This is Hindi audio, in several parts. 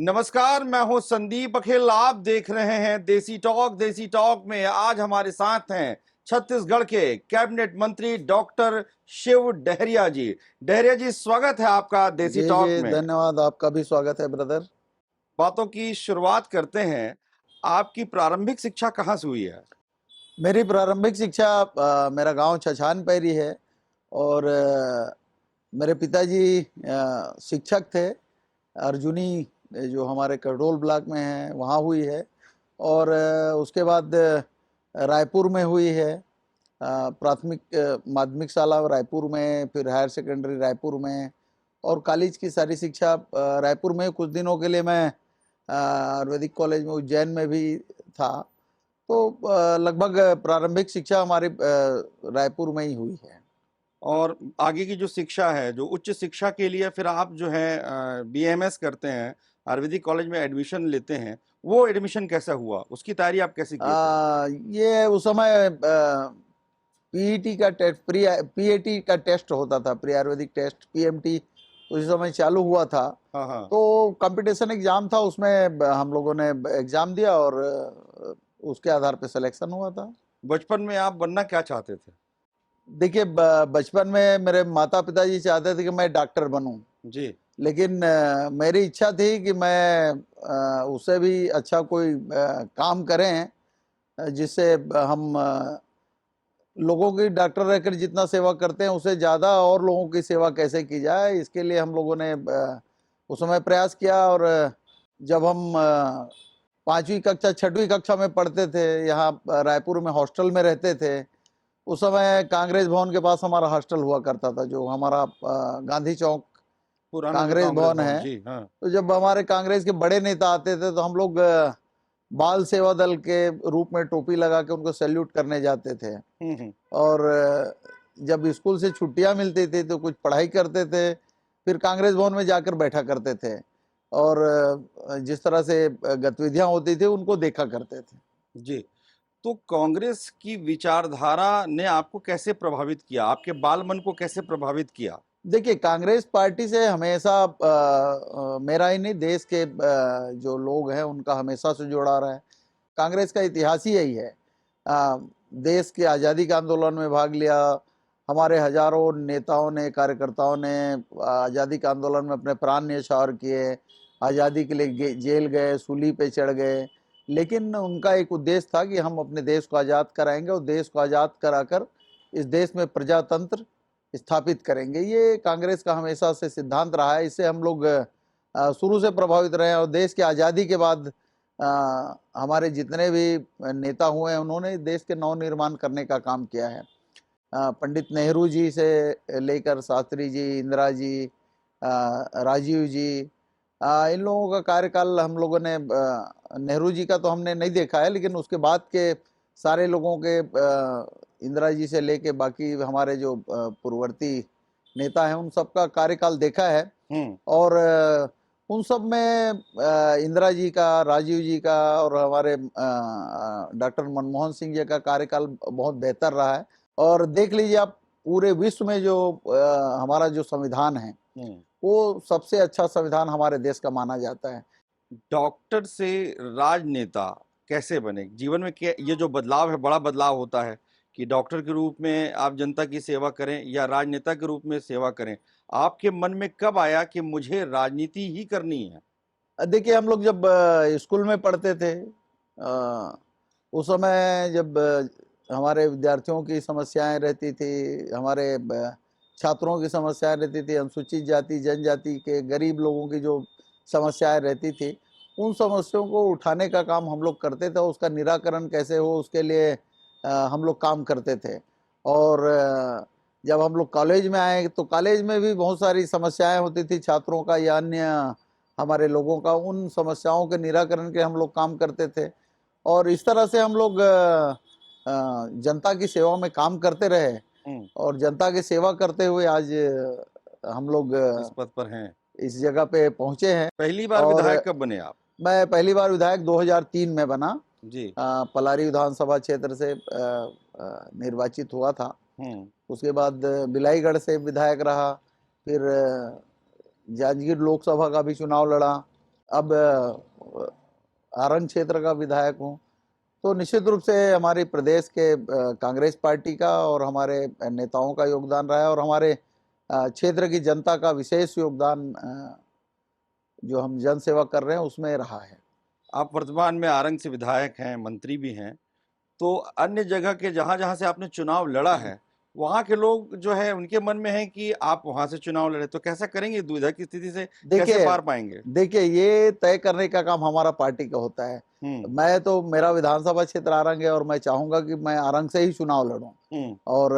नमस्कार, मैं हूं संदीप अखिल। आप देख रहे हैं देसी टॉक। देसी टॉक में आज हमारे साथ हैं छत्तीसगढ़ के कैबिनेट मंत्री डॉक्टर शिव डहरिया जी। डहरिया जी, स्वागत है आपका देसी जी टॉक जी, में। धन्यवाद। आपका भी स्वागत है ब्रदर। बातों की शुरुआत करते हैं। आपकी प्रारंभिक शिक्षा कहाँ से हुई है? मेरी प्रारंभिक शिक्षा मेरा गांव छछान पैरी है और मेरे पिताजी शिक्षक थे। अर्जुनी जो हमारे करडोल ब्लॉक में है वहाँ हुई है और उसके बाद रायपुर में हुई है। प्राथमिक माध्यमिक शाला रायपुर में, फिर हायर सेकेंडरी रायपुर में और कॉलेज की सारी शिक्षा रायपुर में। कुछ दिनों के लिए मैं आयुर्वेदिक कॉलेज में उज्जैन में भी था। तो लगभग प्रारंभिक शिक्षा हमारी रायपुर में ही हुई है। और आगे की जो शिक्षा है, जो उच्च शिक्षा के लिए फिर आप जो है बीएमएस करते हैं, आयुर्वेदिक कॉलेज में एडमिशन लेते हैं, वो एडमिशन कैसा हुआ? उसकी तैयारी आप कैसे किए थे? ये उस समय पीईटी का टेस्ट, पीएटी का टेस्ट होता था, प्री आयुर्वेदिक टेस्ट, पीएमटी उस समय चालू हुआ था। हाँ हाँ। तो कंपटीशन एग्जाम था, उसमें हम लोगों ने एग्जाम दिया और उसके आधार पे सिलेक्शन हुआ था। बचपन में आप बनना क्या चाहते थे? देखिए, बचपन में मेरे माता पिताजी चाहते थे कि मैं डॉक्टर बनूं, जी। लेकिन मेरी इच्छा थी कि मैं उससे भी अच्छा कोई काम करें जिससे हम लोगों की डॉक्टर रहकर जितना सेवा करते हैं उससे ज़्यादा और लोगों की सेवा कैसे की जाए, इसके लिए हम लोगों ने उस समय प्रयास किया। और जब हम 5वीं कक्षा 6वीं कक्षा में पढ़ते थे, यहाँ रायपुर में हॉस्टल में रहते थे, उस समय कांग्रेस भवन के पास हमारा हॉस्टल हुआ करता था, जो हमारा गांधी चौक पुराना जो कांग्रेस कांग्रेस भवन भवन, है। जी हाँ। तो जब हमारे कांग्रेस के बड़े नेता आते थे तो हम लोग बाल सेवा दल के रूप में टोपी लगा के उनको सैल्यूट करने जाते थे। हम्म। और जब स्कूल से छुट्टियां मिलती थी तो कुछ पढ़ाई करते थे, फिर कांग्रेस भवन में जाकर बैठा करते थे और जिस तरह से गतिविधियां होती थी उनको देखा करते थे। जी। तो कांग्रेस की विचारधारा ने आपको कैसे प्रभावित किया? आपके बाल मन को कैसे प्रभावित किया? देखिए, कांग्रेस पार्टी से हमेशा मेरा ही नहीं, देश के जो लोग हैं उनका हमेशा से जुड़ा रहा है। कांग्रेस का इतिहास ही यही है। देश के आज़ादी के आंदोलन में भाग लिया, हमारे हजारों नेताओं ने, कार्यकर्ताओं ने आज़ादी के आंदोलन में अपने प्राण न्यौछावर किए, आज़ादी के लिए जेल गए, सूली पे चढ़ गए, लेकिन उनका एक उद्देश्य था कि हम अपने देश को आज़ाद कराएंगे और देश को आज़ाद कराकर इस देश में प्रजातंत्र स्थापित करेंगे। ये कांग्रेस का हमेशा से सिद्धांत रहा है। इससे हम लोग शुरू से प्रभावित रहे हैं और देश की आज़ादी के बाद हमारे जितने भी नेता हुए हैं उन्होंने देश के नवनिर्माण करने का काम किया है। पंडित नेहरू जी से लेकर शास्त्री जी, इंदिरा जी, राजीव जी, इन लोगों का कार्यकाल हम लोगों ने, नेहरू जी का तो हमने नहीं देखा है, लेकिन उसके बाद के सारे लोगों के, इंदिरा जी से लेके बाकी हमारे जो पूर्ववर्ती नेता हैं उन सबका कार्यकाल देखा है। और उन सब में इंदिरा जी का, राजीव जी का और हमारे डॉक्टर मनमोहन सिंह जी का कार्यकाल बहुत बेहतर रहा है। और देख लीजिए आप, पूरे विश्व में जो हमारा जो संविधान है वो सबसे अच्छा संविधान हमारे देश का माना जाता है। डॉक्टर से राजनेता कैसे बने? जीवन में क्या ये जो बदलाव है, बड़ा बदलाव होता है कि डॉक्टर के रूप में आप जनता की सेवा करें या राजनेता के रूप में सेवा करें। आपके मन में कब आया कि मुझे राजनीति ही करनी है? देखिए, हम लोग जब स्कूल में पढ़ते थे, उस समय जब हमारे विद्यार्थियों की समस्याएं रहती थी, हमारे छात्रों की समस्याएं रहती थी, अनुसूचित जाति जनजाति के गरीब लोगों की जो समस्याएं रहती थी, उन समस्याओं को उठाने का काम हम लोग करते थे। उसका निराकरण कैसे हो उसके लिए हम लोग काम करते थे। और जब हम लोग कॉलेज में आए तो कॉलेज में भी बहुत सारी समस्याएं होती थी छात्रों का या अन्य हमारे लोगों का, उन समस्याओं के निराकरण के हम लोग काम करते थे। और इस तरह से हम लोग जनता की सेवा में काम करते रहे और जनता की सेवा करते हुए आज हम लोग इस पद पर हैं। इस जगह पे पहुंचे हैं। पहली बार और विधायक कब बने आप? मैं पहली बार विधायक 2003 में बना। जी। पलारी विधानसभा क्षेत्र से निर्वाचित हुआ था। उसके बाद बिलाईगढ़ से विधायक रहा, फिर जांजगीर लोकसभा का भी चुनाव लड़ा अब आरंग क्षेत्र का विधायक हूँ, तो निश्चित रूप से हमारी प्रदेश के कांग्रेस पार्टी का और हमारे नेताओं का योगदान रहा है, और हमारे क्षेत्र की जनता का विशेष योगदान जो हम जन सेवा कर रहे हैं उसमें रहा है। आप वर्तमान में आरंग से विधायक हैं, मंत्री भी हैं, तो अन्य जगह के जहाँ-जहाँ से आपने चुनाव लड़ा है, वहाँ के लोग जो है उनके मन में है कि आप वहाँ से चुनाव लड़े, तो कैसा करेंगे? दुविधा की स्थिति से कैसे देखिए पार पाएँगे? देखिए ये तय करने का काम हमारा पार्टी का होता है। हुँ, मैं तो, मेरा विधानसभा क्षेत्र आरंग है और मैं चाहूंगा कि मैं आरंग से ही चुनाव लड़ूं, हुँ। और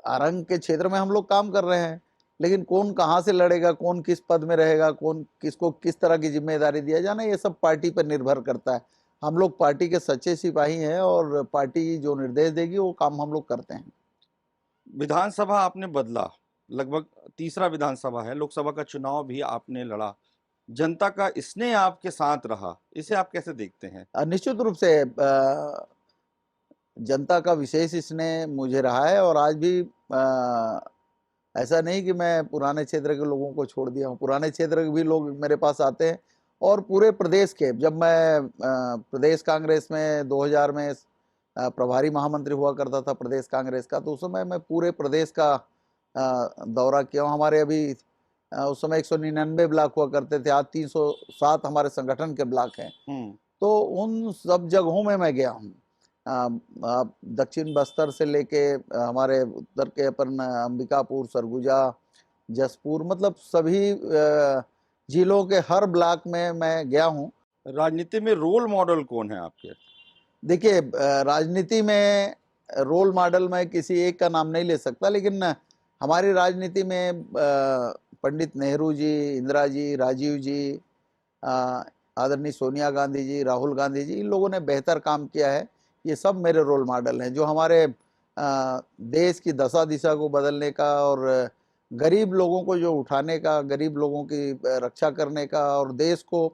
आरंग के क्षेत्र में हम लोग काम कर रहे हैं, लेकिन कौन कहाँ से लड़ेगा, कौन किस पद में रहेगा, कौन किसको किस तरह की जिम्मेदारी दिया जाना, ये सब पार्टी पर निर्भर करता है। हम लोग पार्टी के सच्चे सिपाही हैं और पार्टी जो निर्देश देगी वो काम हम लोग करते हैं। विधानसभा आपने बदला, लगभग तीसरा विधानसभा है, लोकसभा का चुनाव भी आपने लड़ा। जनता का स्नेह आपके साथ रहा, इसे आप कैसे देखते हैं? निश्चित रूप से जनता का विशेष स्नेह मुझे रहा है, और आज भी ऐसा नहीं कि मैं पुराने क्षेत्र के लोगों को छोड़ दिया हूँ। पुराने क्षेत्र के भी लोग मेरे पास आते हैं, और पूरे प्रदेश के, जब मैं प्रदेश कांग्रेस में 2000 में प्रभारी महामंत्री हुआ करता था प्रदेश कांग्रेस का, तो उस समय मैं पूरे प्रदेश का दौरा किया हूँ। हमारे अभी उस समय 199 ब्लॉक हुआ करते थे, आज 307 हमारे संगठन के ब्लॉक हैं। हुँ, तो उन सब जगहों में मैं गया हूँ। आप दक्षिण बस्तर से लेके हमारे उत्तर के अपन अंबिकापुर, सरगुजा, जसपुर, मतलब सभी जिलों के हर ब्लॉक में मैं गया हूँ। राजनीति में रोल मॉडल कौन है आपके? देखिए राजनीति में रोल मॉडल मैं किसी एक का नाम नहीं ले सकता, लेकिन हमारी राजनीति में पंडित नेहरू जी, इंदिरा जी, राजीव जी, आदरणीय सोनिया गांधी जी, राहुल गांधी जी, इन लोगों ने बेहतर काम किया है। ये सब मेरे रोल मॉडल हैं, जो हमारे देश की दशा दिशा को बदलने का, और गरीब लोगों को जो उठाने का, गरीब लोगों की रक्षा करने का, और देश को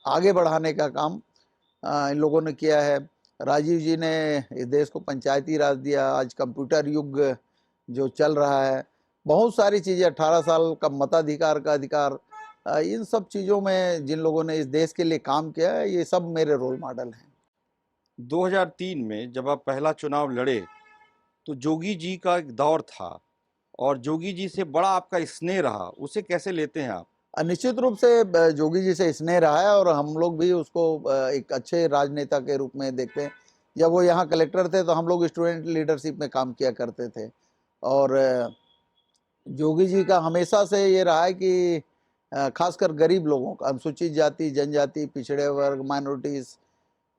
आगे बढ़ाने का काम इन लोगों ने किया है। राजीव जी ने इस देश को पंचायती राज दिया, आज कंप्यूटर युग जो चल रहा है, बहुत सारी चीज़ें, 18 साल का मताधिकार का अधिकार, इन सब चीज़ों में जिन लोगों ने इस देश के लिए काम किया है, ये सब मेरे रोल मॉडल हैं। 2003 में जब आप पहला चुनाव लड़े, तो जोगी जी का एक दौर था और जोगी जी से बड़ा आपका स्नेह रहा, उसे कैसे लेते हैं आप? निश्चित रूप से जोगी जी से स्नेह रहा है, और हम लोग भी उसको एक अच्छे राजनेता के रूप में देखते हैं। जब वो यहाँ कलेक्टर थे तो हम लोग स्टूडेंट लीडरशिप में काम किया करते थे, और जोगी जी का हमेशा से ये रहा है कि खासकर गरीब लोगों का, अनुसूचित जाति, जनजाति, पिछड़े वर्ग, माइनॉरिटीज,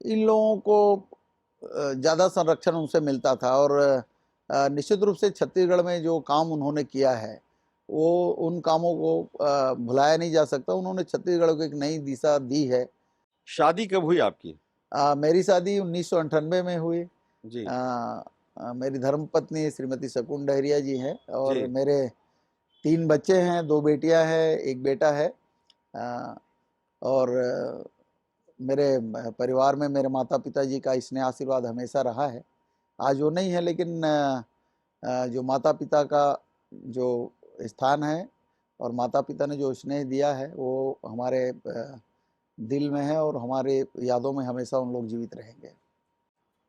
इन लोगों को ज़्यादा संरक्षण उनसे मिलता था। और निश्चित रूप से छत्तीसगढ़ में जो काम उन्होंने किया है, वो उन कामों को भुलाया नहीं जा सकता। उन्होंने छत्तीसगढ़ को एक नई दिशा दी है। शादी कब हुई आपकी? मेरी शादी 1998 में हुई। जी, मेरी धर्मपत्नी श्रीमती शकुन डहरिया जी हैं, और जी। मेरे 3 बच्चे हैं, 2 बेटियां हैं, 1 बेटा है। अ, और मेरे परिवार में मेरे माता पिता जी का स्नेह आशीर्वाद हमेशा रहा है। आज वो नहीं है, लेकिन जो माता पिता का जो स्थान है, और माता पिता ने जो स्नेह दिया है, वो हमारे दिल में है, और हमारे यादों में हमेशा उन लोग जीवित रहेंगे।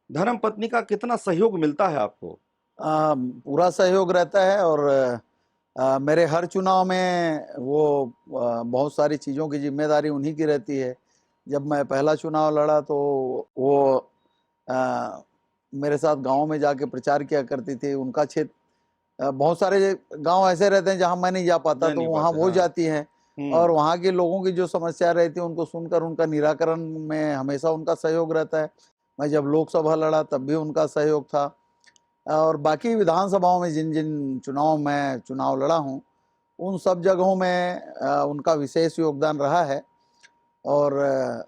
धर्मपत्नी का कितना सहयोग मिलता है आपको? पूरा सहयोग रहता है, और मेरे हर चुनाव में वो बहुत सारी चीज़ों की जिम्मेदारी उन्हीं की रहती है। जब मैं पहला चुनाव लड़ा तो वो अ, मेरे साथ गाँव में जाके प्रचार किया करती थी। उनका क्षेत्र, बहुत सारे गांव ऐसे रहते हैं जहां मैं नहीं जा पाता, जा तो नहीं वहां पाते, वो हाँ। जाती हैं, और हुँ। वहां के लोगों की जो समस्या रहती है उनको सुनकर उनका निराकरण में हमेशा उनका सहयोग रहता है। मैं जब लोकसभा लड़ा तब भी उनका सहयोग था, और बाकी विधानसभाओं में जिन जिन चुनाव में चुनाव लड़ा हूँ, उन सब जगहों में उनका विशेष योगदान रहा है। और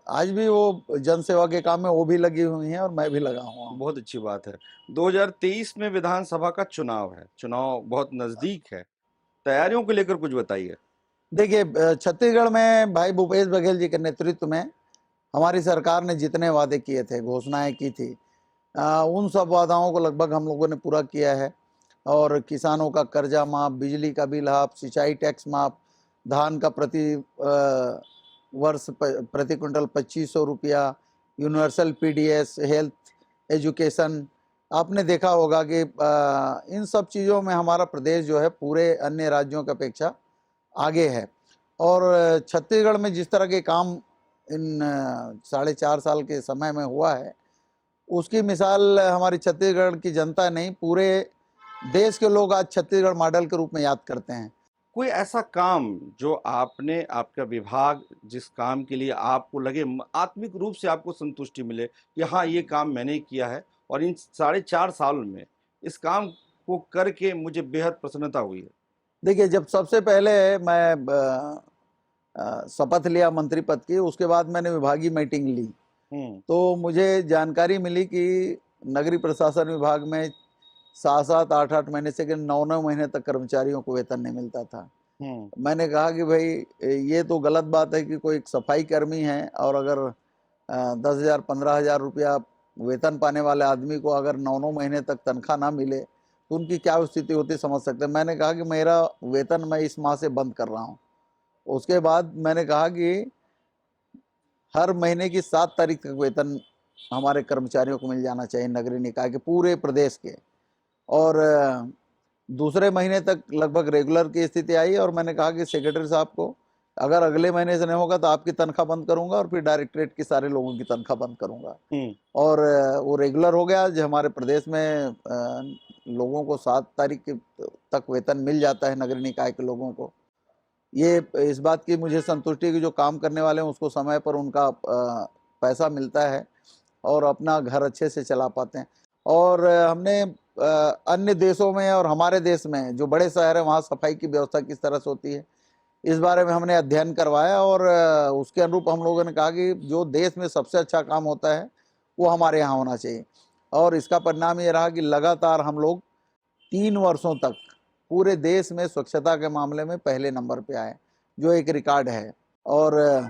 आज भी वो जन सेवा के काम में वो भी लगी हुई हैं, और मैं भी लगा हुआ हूँ। बहुत अच्छी बात है। 2023 में विधानसभा का चुनाव है, चुनाव बहुत नज़दीक है। तैयारियों को लेकर कुछ बताइए? देखिए छत्तीसगढ़ में भाई भूपेश बघेल जी के नेतृत्व में हमारी सरकार ने जितने वादे किए थे, घोषणाएं की थी, उन सब वादाओं को लगभग हम लोगों ने पूरा किया है। और किसानों का कर्जा माफ, बिजली का बिल माफ, सिंचाई टैक्स माफ, धान का प्रति वर्ष प्रति क्विंटल 2500 रुपया, यूनिवर्सल पीडीएस, हेल्थ, एजुकेशन। आपने देखा होगा कि इन सब चीज़ों में हमारा प्रदेश जो है पूरे अन्य राज्यों की अपेक्षा आगे है। और छत्तीसगढ़ में जिस तरह के काम इन 4.5 साल के समय में हुआ है, उसकी मिसाल हमारी छत्तीसगढ़ की जनता नहीं, पूरे देश के लोग आज छत्तीसगढ़ मॉडल के रूप में याद करते हैं। कोई ऐसा काम जो आपने, आपका विभाग जिस काम के लिए आपको लगे आत्मिक रूप से आपको संतुष्टि मिले कि हाँ ये काम मैंने किया है और इन 4.5 साल में इस काम को करके मुझे बेहद प्रसन्नता हुई है? देखिए, जब सबसे पहले मैं शपथ लिया मंत्री पद की, उसके बाद मैंने विभागीय मीटिंग ली, तो मुझे जानकारी मिली कि नगरीय प्रशासन विभाग में 7-7, 8-8 महीने से 9-9 महीने तक कर्मचारियों को वेतन नहीं मिलता था। मैंने कहा कि भाई ये तो गलत बात है कि कोई एक सफाई कर्मी है और अगर 10,000 15,000 रुपया वेतन पाने वाले आदमी को अगर 9-9 महीने तक तनख्वाह ना मिले तो उनकी क्या स्थिति होती समझ सकते हैं। मैंने कहा कि मेरा वेतन मैं इस माह से बंद कर रहा हूँ। उसके बाद मैंने कहा कि हर महीने की 7 तारीख तक वेतन हमारे कर्मचारियों को मिल जाना चाहिए नगरीय निकाय के पूरे प्रदेश के। और दूसरे महीने तक लगभग रेगुलर की स्थिति आई और मैंने कहा कि सेक्रेटरी साहब को अगर अगले महीने से नहीं होगा तो आपकी तनख्वाह बंद करूंगा और फिर डायरेक्टरेट के सारे लोगों की तनख्वाह बंद करूंगा। और वो रेगुलर हो गया। जो हमारे प्रदेश में लोगों को 7 तारीख तक वेतन मिल जाता है नगरीय निकाय के लोगों को। ये इस बात की मुझे संतुष्टि कि जो काम करने वाले हैं उसको समय पर उनका पैसा मिलता है और अपना घर अच्छे से चला पाते हैं। और हमने अन्य देशों में और हमारे देश में जो बड़े शहर हैं वहाँ सफाई की व्यवस्था किस तरह से होती है इस बारे में हमने अध्ययन करवाया और उसके अनुरूप हम लोगों ने कहा कि जो देश में सबसे अच्छा काम होता है वो हमारे यहाँ होना चाहिए। और इसका परिणाम ये रहा कि लगातार हम लोग 3 वर्षों तक पूरे देश में स्वच्छता के मामले में पहले नंबर पे आए, जो एक रिकॉर्ड है। और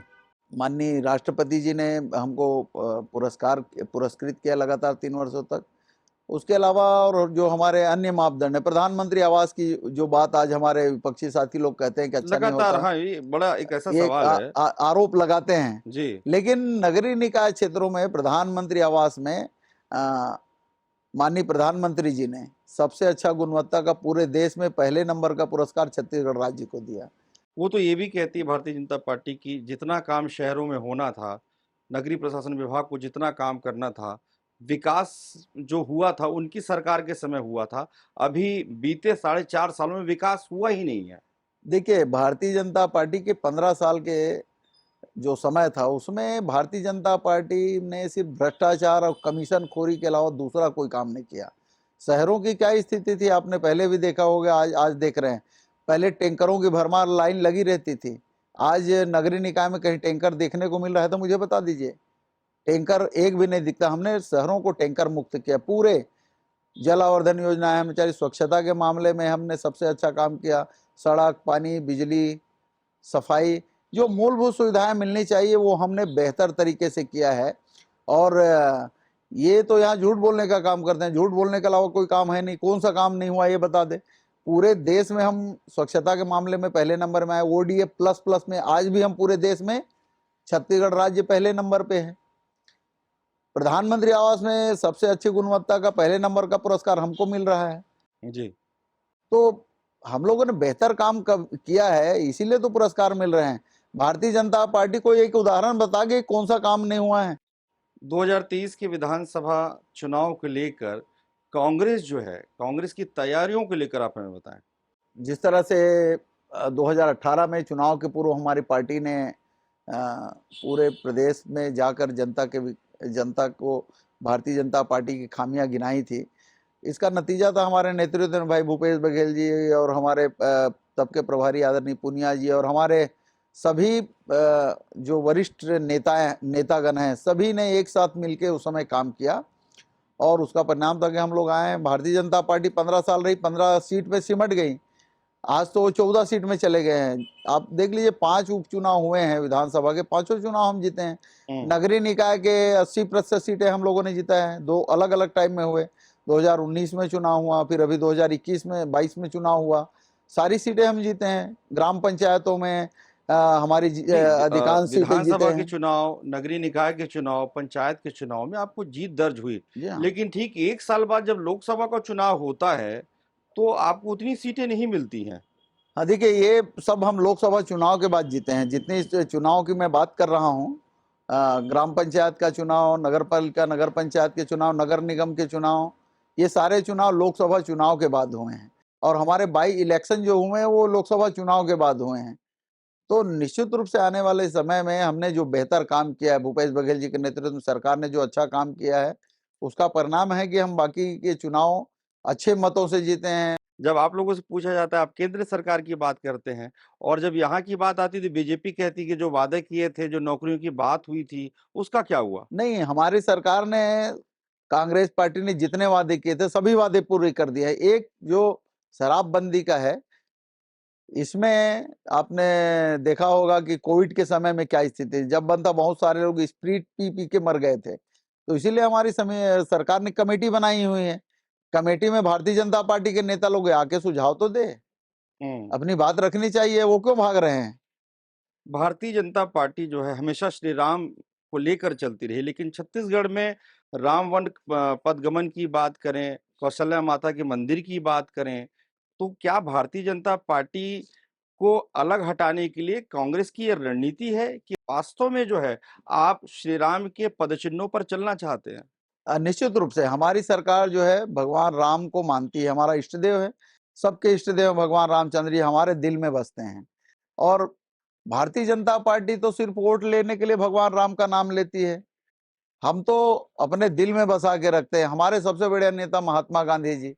माननीय राष्ट्रपति जी ने हमको पुरस्कृत किया लगातार 3 वर्षों तक। उसके अलावा और जो हमारे अन्य मापदंड है, प्रधानमंत्री आवास की जो बात आज हमारे विपक्षी साथी लोग कहते हैं कि अच्छा नहीं लगातार, होता, हाँ, ये बड़ा एक ऐसा ये सवाल है आरोप लगाते हैं। जी। लेकिन नगरीय निकाय क्षेत्रों में प्रधानमंत्री आवास में माननीय प्रधानमंत्री जी ने सबसे अच्छा गुणवत्ता का पूरे देश में पहले नंबर का पुरस्कार छत्तीसगढ़ राज्य को दिया। वो तो ये भी कहती है भारतीय जनता पार्टी की, जितना काम शहरों में होना था, नगरीय प्रशासन विभाग को जितना काम करना था, विकास जो हुआ था उनकी सरकार के समय हुआ था। अभी बीते 4.5 सालों में विकास हुआ ही नहीं है। देखिए, भारतीय जनता पार्टी के 15 साल के जो समय था उसमें भारतीय जनता पार्टी ने सिर्फ भ्रष्टाचार और कमीशन खोरी के अलावा दूसरा कोई काम नहीं किया। शहरों की क्या स्थिति थी आपने पहले भी देखा होगा, आज देख रहे हैं। पहले टैंकरों की भरमार लाइन लगी रहती थी, आज नगरीय निकाय में कहीं टैंकर देखने को मिल रहा है तो मुझे बता दीजिए। टैंकर एक भी नहीं दिखता। हमने शहरों को टैंकर मुक्त किया। पूरे जल आवर्धन योजना है, हमें चाहिए स्वच्छता के मामले में हमने सबसे अच्छा काम किया। सड़क, पानी, बिजली, सफाई, जो मूलभूत सुविधाएं मिलनी चाहिए वो हमने बेहतर तरीके से किया है। और ये तो यहाँ झूठ बोलने का काम करते हैं। झूठ बोलने के अलावा कोई काम है नहीं। कौन सा काम नहीं हुआ ये बता दे। पूरे देश में हम स्वच्छता के मामले में पहले नंबर में आए। ओडीएफ प्लस प्लस में आज भी हम पूरे देश में छत्तीसगढ़ राज्य पहले नंबर पे है। प्रधानमंत्री आवास में सबसे अच्छी गुणवत्ता का पहले नंबर का पुरस्कार हमको मिल रहा है जी। तो हम लोगों ने बेहतर काम किया है, इसीलिए तो पुरस्कार मिल रहे हैं। भारतीय जनता पार्टी को एक उदाहरण बता के कौन सा काम नहीं हुआ है। 2023 के विधानसभा चुनाव को लेकर कांग्रेस जो है, कांग्रेस की तैयारियों को लेकर आप हमें बताएं। जिस तरह से 2018 में चुनाव के पूर्व हमारी पार्टी ने पूरे प्रदेश में जाकर जनता को भारतीय जनता पार्टी की खामियां गिनाई थी, इसका नतीजा था हमारे नेतृत्व में भाई भूपेश बघेल जी और हमारे तब के प्रभारी आदरणीय पुनिया जी और हमारे सभी जो वरिष्ठ नेतागण हैं, सभी ने एक साथ मिलकर उस समय काम किया और उसका परिणाम था कि हम लोग आए हैं। भारतीय जनता पार्टी 15 साल रही, 15 सीट पे सिमट गई। आज तो वो 14 सीट में चले गए हैं। आप देख लीजिए, 5 उपचुनाव हुए हैं विधानसभा के, 5 चुनाव हम जीते हैं। नगरीय निकाय के 80% सीटें हम लोगों ने जीता है। 2 अलग अलग टाइम में हुए। 2019 में चुनाव हुआ, फिर अभी 2021 में 22 में चुनाव हुआ। सारी सीटें हम जीते हैं। ग्राम पंचायतों में हमारी नहीं, अधिकांश सीटें जीते विधानसभा के हैं। चुनाव, नगरीय निकाय के चुनाव, पंचायत के चुनाव में आपको जीत दर्ज हुई। जी हाँ। लेकिन ठीक 1 साल बाद जब लोकसभा का चुनाव होता है, तो आपको उतनी सीटें नहीं मिलती हैं। हाँ, देखिए ये सब हम लोकसभा चुनाव के बाद जीते हैं। जितनी इस चुनाव की मैं बात कर रहा हूँ, ग्राम पंचायत का चुनाव, नगर पालिका, नगर पंचायत के चुनाव, नगर निगम के चुनाव, ये सारे चुनाव लोकसभा चुनाव के बाद हुए हैं। और हमारे बाई इलेक्शन जो हुए हैं वो लोकसभा चुनाव के बाद हुए हैं। तो निश्चित रूप से आने वाले समय में हमने जो बेहतर काम किया है, भूपेश बघेल जी के नेतृत्व में सरकार ने जो अच्छा काम किया है, उसका परिणाम है कि हम बाकी के चुनाव अच्छे मतों से जीते हैं। जब आप लोगों से पूछा जाता है, आप केंद्र सरकार की बात करते हैं, और जब यहाँ की बात आती है तो बीजेपी कहती है कि जो वादे किए थे, जो नौकरियों की बात हुई थी, उसका क्या हुआ? नहीं, हमारी सरकार ने, कांग्रेस पार्टी ने जितने वादे किए थे सभी वादे पूरे कर दिए हैं। एक जो शराबबंदी का है, इसमें आपने देखा होगा कि कोविड के समय में क्या स्थिति थी। जब बंद था बहुत सारे लोग स्प्रीट पी पी के मर गए थे। तो इसीलिए हमारी समय सरकार ने कमेटी बनाई हुई है। कमेटी में भारतीय जनता पार्टी के नेता लोग आके सुझाव तो दे, हुँ। अपनी बात रखनी चाहिए। वो क्यों भाग रहे हैं? भारतीय जनता पार्टी जो है हमेशा श्री राम को लेकर चलती रही, लेकिन छत्तीसगढ़ में रामवंट पदगमन की बात करें, कौशल्या माता के मंदिर की बात करें, तो क्या भारतीय जनता पार्टी को अलग हटाने के लिए कांग्रेस की ये रणनीति है कि वास्तव में जो है आप श्री राम के पदचिन्हों पर चलना चाहते हैं? निश्चित रूप से हमारी सरकार जो है भगवान राम को मानती है, हमारा इष्ट देव है। सबके इष्ट देव भगवान रामचंद्र जी हमारे दिल में बसते हैं। और भारतीय जनता पार्टी तो सिर्फ वोट लेने के लिए भगवान राम का नाम लेती है। हम तो अपने दिल में बसा के रखते हैं। हमारे सबसे बड़े नेता महात्मा गांधी जी,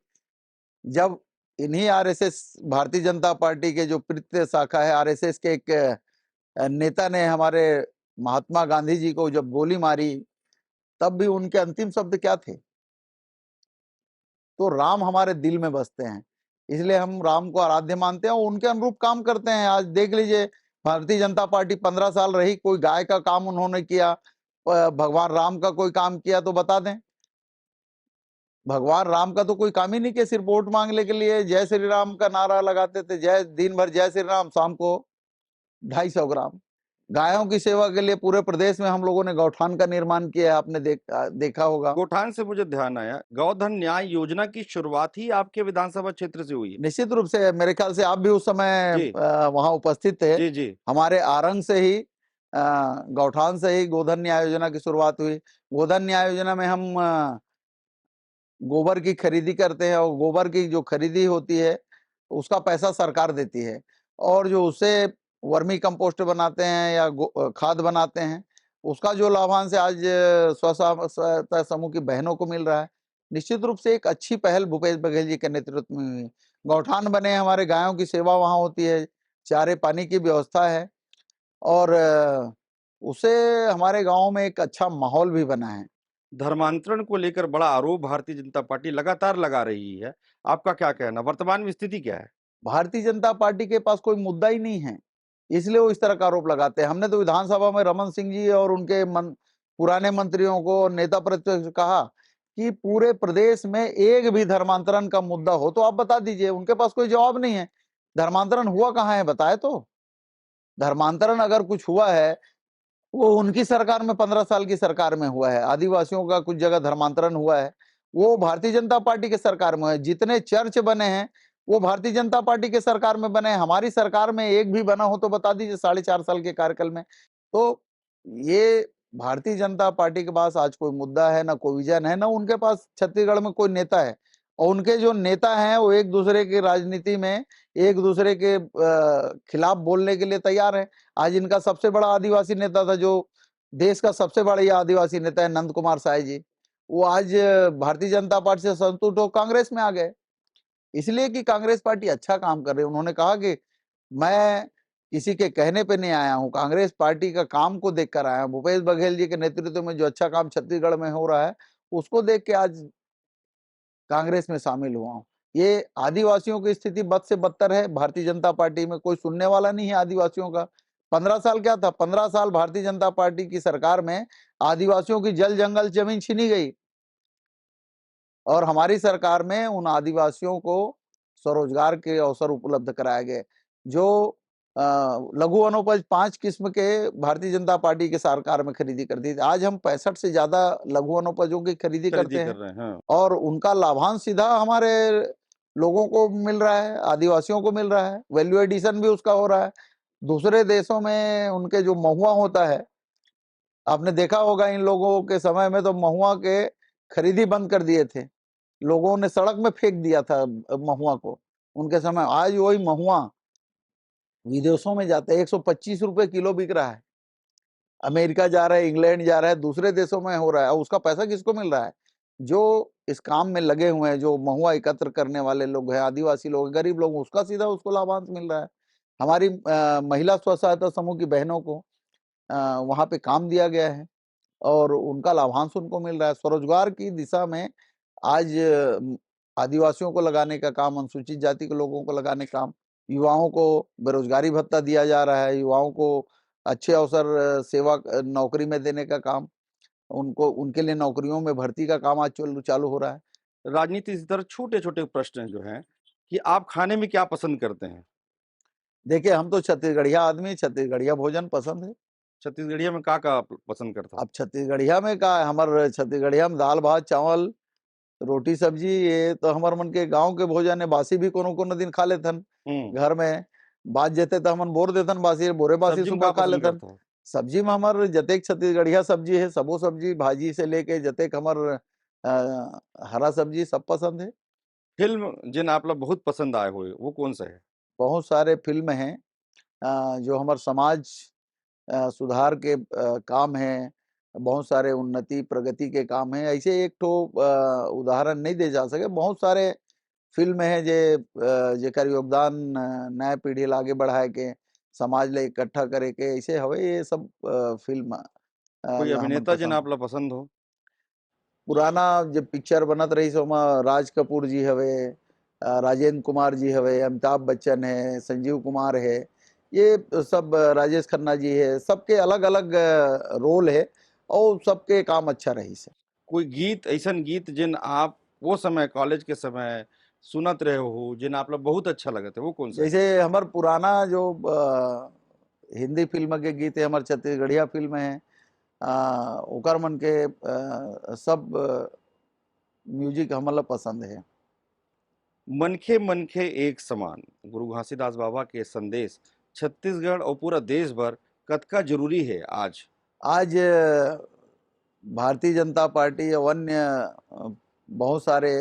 जब इन्हीं आरएसएस, भारतीय जनता पार्टी के जो तृतीय शाखा है आरएसएस के एक नेता ने हमारे महात्मा गांधी जी को जब गोली मारी, तब भी उनके अंतिम शब्द क्या थे? तो राम हमारे दिल में बसते हैं, इसलिए हम राम को आराध्य मानते हैं और उनके अनुरूप काम करते हैं। आज देख लीजिए, भारतीय जनता पार्टी 15 साल रही, कोई गाय का काम उन्होंने किया, भगवान राम का कोई काम किया तो बता दें? भगवान राम का तो कोई काम ही नहीं किया, सिर्फ वोट मांगने के लिए जय श्री राम का नारा लगाते थे। जय, दिन भर जय श्री राम, शाम को 250 ग्राम। गायों की सेवा के लिए पूरे प्रदेश में हम लोगों ने गौठान का निर्माण किया है, आपने देखा होगा। गोठान से मुझे ध्यान आया, गौधन न्याय योजना की शुरुआत ही आपके विधानसभा क्षेत्र से हुई है। निश्चित रूप से मेरे ख्याल से आप भी उस समय जी, वहां उपस्थित थे। जी, जी। हमारे आरंग से ही, गौठान से ही गोधन न्याय योजना की शुरुआत हुई। गोधन न्याय योजना में हम गोबर की खरीदी करते हैं और गोबर की जो खरीदी होती है उसका पैसा सरकार देती है, और जो उससे वर्मी कंपोस्ट बनाते हैं या खाद बनाते हैं, उसका जो लाभांश है आज स्वसहायता समूह की बहनों को मिल रहा है। निश्चित रूप से एक अच्छी पहल भूपेश बघेल जी के नेतृत्व में हुई है। गौठान बने, हमारे गायों की सेवा वहां होती है, चारे पानी की व्यवस्था है, और उससे हमारे गांव में एक अच्छा माहौल भी बना है। धर्मांतरण को लेकर बड़ा आरोप भारतीय जनता पार्टी लगातार लगा रही है। आपका क्या कहना? वर्तमान में स्थिति क्या है? भारतीय जनता पार्टी के पास कोई मुद्दा ही नहीं है, इसलिए वो इस तरह का आरोप लगाते हैं। हमने तो विधानसभा में रमन सिंह जी और उनके पुराने मंत्रियों को, नेता प्रतिपक्ष कहा कि पूरे प्रदेश में एक भी धर्मांतरण का मुद्दा हो तो आप बता दीजिए। उनके पास कोई जवाब नहीं है। धर्मांतरण हुआ कहाँ है बताए तो। धर्मांतरण अगर कुछ हुआ है, वो उनकी सरकार में, 15 साल की सरकार में हुआ है। आदिवासियों का कुछ जगह धर्मांतरण हुआ है, वो भारतीय जनता पार्टी के सरकार में है। जितने चर्च बने हैं वो भारतीय जनता पार्टी के सरकार में बने हैं। हमारी सरकार में एक भी बना हो तो बता दीजिए 4.5 साल के कार्यकाल में। तो ये भारतीय जनता पार्टी के पास आज कोई मुद्दा है, ना कोई विजन है, ना उनके पास छत्तीसगढ़ में कोई नेता है। और उनके जो नेता हैं वो एक दूसरे की राजनीति में एक दूसरे के खिलाफ बोलने के लिए तैयार है। आज इनका सबसे बड़ा आदिवासी नेता था, जो देश का सबसे बड़ा ये आदिवासी नेता है, नंद कुमार साय जी, वो आज भारतीय जनता पार्टी से संतुष्ट हो कांग्रेस में आ गए, इसलिए कि कांग्रेस पार्टी अच्छा काम कर रही है। उन्होंने कहा कि मैं किसी के कहने पे नहीं आया हूं, कांग्रेस पार्टी का काम को देखकर आया हूं। भूपेश बघेल जी के नेतृत्व में जो अच्छा काम छत्तीसगढ़ में हो रहा है, उसको देख के आज कांग्रेस में शामिल हुआ हूं। ये आदिवासियों की स्थिति बद से बदतर है। भारतीय जनता पार्टी में कोई सुनने वाला नहीं है आदिवासियों का। 15 साल क्या था, 15 साल भारतीय जनता पार्टी की सरकार में आदिवासियों की जल जंगल जमीन छीनी गई, और हमारी सरकार में उन आदिवासियों को स्वरोजगार के अवसर उपलब्ध कराए गए। जो लघु वनोपज 5 किस्म के भारतीय जनता पार्टी के सरकार में खरीदी करती थी। आज हम 65 से ज्यादा लघु वनोपजों की खरीदी करते खरीदी हैं कर रहे हैं, हाँ। और उनका लाभांश सीधा हमारे लोगों को मिल रहा है, आदिवासियों को मिल रहा है, वैल्यू एडिशन भी उसका हो रहा है। दूसरे देशों में उनके जो महुआ होता है, आपने देखा होगा इन लोगों के समय में तो महुआ के खरीदी बंद कर दिए थे, लोगों ने सड़क में फेंक दिया था महुआ को उनके समय। आज वही महुआ विदेशों में जाता है, 125 रुपए किलो बिक रहा है, अमेरिका जा रहा है, इंग्लैंड जा रहा है, दूसरे देशों में हो रहा है। और उसका पैसा किसको मिल रहा है? जो इस काम में लगे हुए हैं, जो महुआ एकत्र करने वाले लोग हैं, आदिवासी लोग, गरीब लोग, उसका सीधा उसको लाभांश मिल रहा है। हमारी महिला स्व सहायता समूह की बहनों को वहां पे काम दिया गया है और उनका लाभांश उनको मिल रहा है। स्वरोजगार की दिशा में आज आदिवासियों को लगाने का काम, अनुसूचित जाति के लोगों को लगाने का काम, युवाओं को बेरोजगारी भत्ता दिया जा रहा है, युवाओं को अच्छे अवसर सेवा नौकरी में देने का काम, उनको उनके लिए नौकरियों में भर्ती का काम आज चालू हो रहा है। राजनीति से तरह छोटे-छोटे प्रश्न जो हैं कि आप खाने में क्या पसंद करते हैं? देखिए, हम तो छत्तीसगढ़िया आदमी, छत्तीसगढ़िया भोजन पसंद है। छत्तीसगढ़िया में का पसंद करता? अब छत्तीसगढ़िया में का है, हमार छत्तीसगढ़िया में दाल भात चावल रोटी सब्जी, ये तो हमार मन के गांव के भोजन है। बासी भी कोनो कोनो दिन खा लेथन हुँ। घर में, बात जेते तो हमन बोर देथन बासी, बोरे बासी सब्जी में सुबह का खा पसंद लेथन। करता है? सब्जी में हमार जतेक छत्तीसगढ़िया सब्जी है, सबो सब्जी भाजी से लेके जतेक हमार हरा सब्जी सब पसंद है। फ़िल्म जिन आप लोग बहुत पसंद आए हुए, वो कौन-सा है? बहुत सारे फिल्म हैं जो हमार समाज सुधार के काम हैं, बहुत सारे उन्नति प्रगति के काम हैं। ऐसे एक ठो उदाहरण नहीं दे जा सके, बहुत सारे फिल्म है जे जेकर योगदान नया पीढ़ी ला आगे बढ़ाए के, समाज ले इकट्ठा करे के, ऐसे हवे ये सब फिल्म कोई ला हमन अभिनेता जिन पसंद। आप लोग पसंद हो? पुराना जब पिक्चर बनत रही ओमा राज कपूर जी हवे, राजेंद्र कुमार जी हवे, अमिताभ बच्चन है, संजीव कुमार है, ये सब राजेश खन्ना जी है, सबके अलग-अलग रोल है और सबके काम अच्छा रही से। कोई गीत ऐसन गीत जिन आप वो समय कॉलेज के समय सुनत रहे हो, जिन आप लोग बहुत अच्छा लगत है, वो कौन-सा है? जैसे हमार पुराना जो हिंदी फिल्म के गीत है, हमार छत्तीसगढ़िया फिल्म है, ओकर मन के सब म्यूजिक हमन ला पसंद है। मनखे मनखे एक समान गुरु घासीदास बाबा के संदेश छत्तीसगढ़ और पूरा देश भर कतका जरूरी है आज? आज भारतीय जनता पार्टी और अन्य बहुत सारे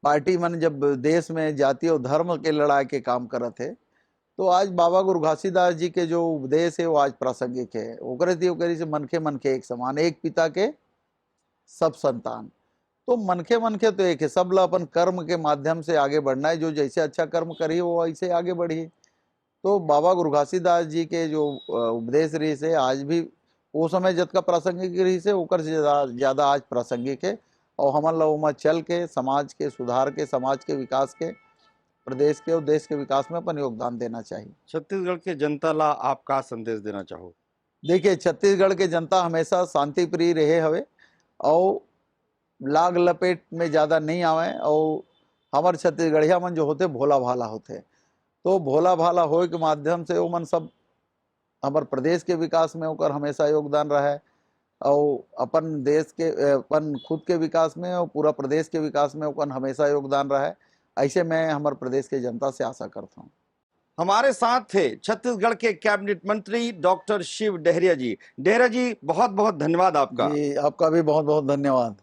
पार्टी मन जब देश में जाति और धर्म के लड़ाई के काम करत है, तो आज बाबा गुरु घासीदास जी के जो उपदेश है वो आज प्रासंगिक है। ओकरे से मनखे मनखे एक समान, एक पिता के सब संतान। तो मनखे मनखे तो एक है, सब ला अपन कर्म के माध्यम से आगे बढ़ना है, जो जैसे अच्छा कर्म करी वो ऐसे आगे बढ़ी। तो बाबा गुरु घासीदास जी के जो उपदेश रही से आज भी वो समय जतका प्रासंगिक रही से ओकर से ज्यादा आज प्रासंगिक है। और हमन ला ओमा चल के समाज के सुधार के, समाज के विकास के, प्रदेश के और देश के विकास में अपन योगदान देना चाहिए। छत्तीसगढ़ के जनता ला आप का संदेश देना चाहो? देखिए, छत्तीसगढ़ के जनता हमेशा शांति प्रिय रहे हवे और लाग लपेट में ज्यादा नहीं आवे, और हमार छत्तीसगढ़िया मन जो होते भोला भाला होते, तो भोला भाला होए के माध्यम से ओमन सब हमार प्रदेश के विकास में ओकर हमेशा योगदान रहा है और अपन देश के अपन खुद के विकास में और पूरा प्रदेश के विकास में ओकर हमेशा योगदान रहा है। ऐसे मैं हमारे प्रदेश के जनता से आशा करता हूँ। हमारे साथ थे छत्तीसगढ़ के कैबिनेट मंत्री डॉक्टर शिव डहरिया जी। डहरिया जी, बहुत बहुत धन्यवाद आपका। जी, आपका भी बहुत बहुत धन्यवाद।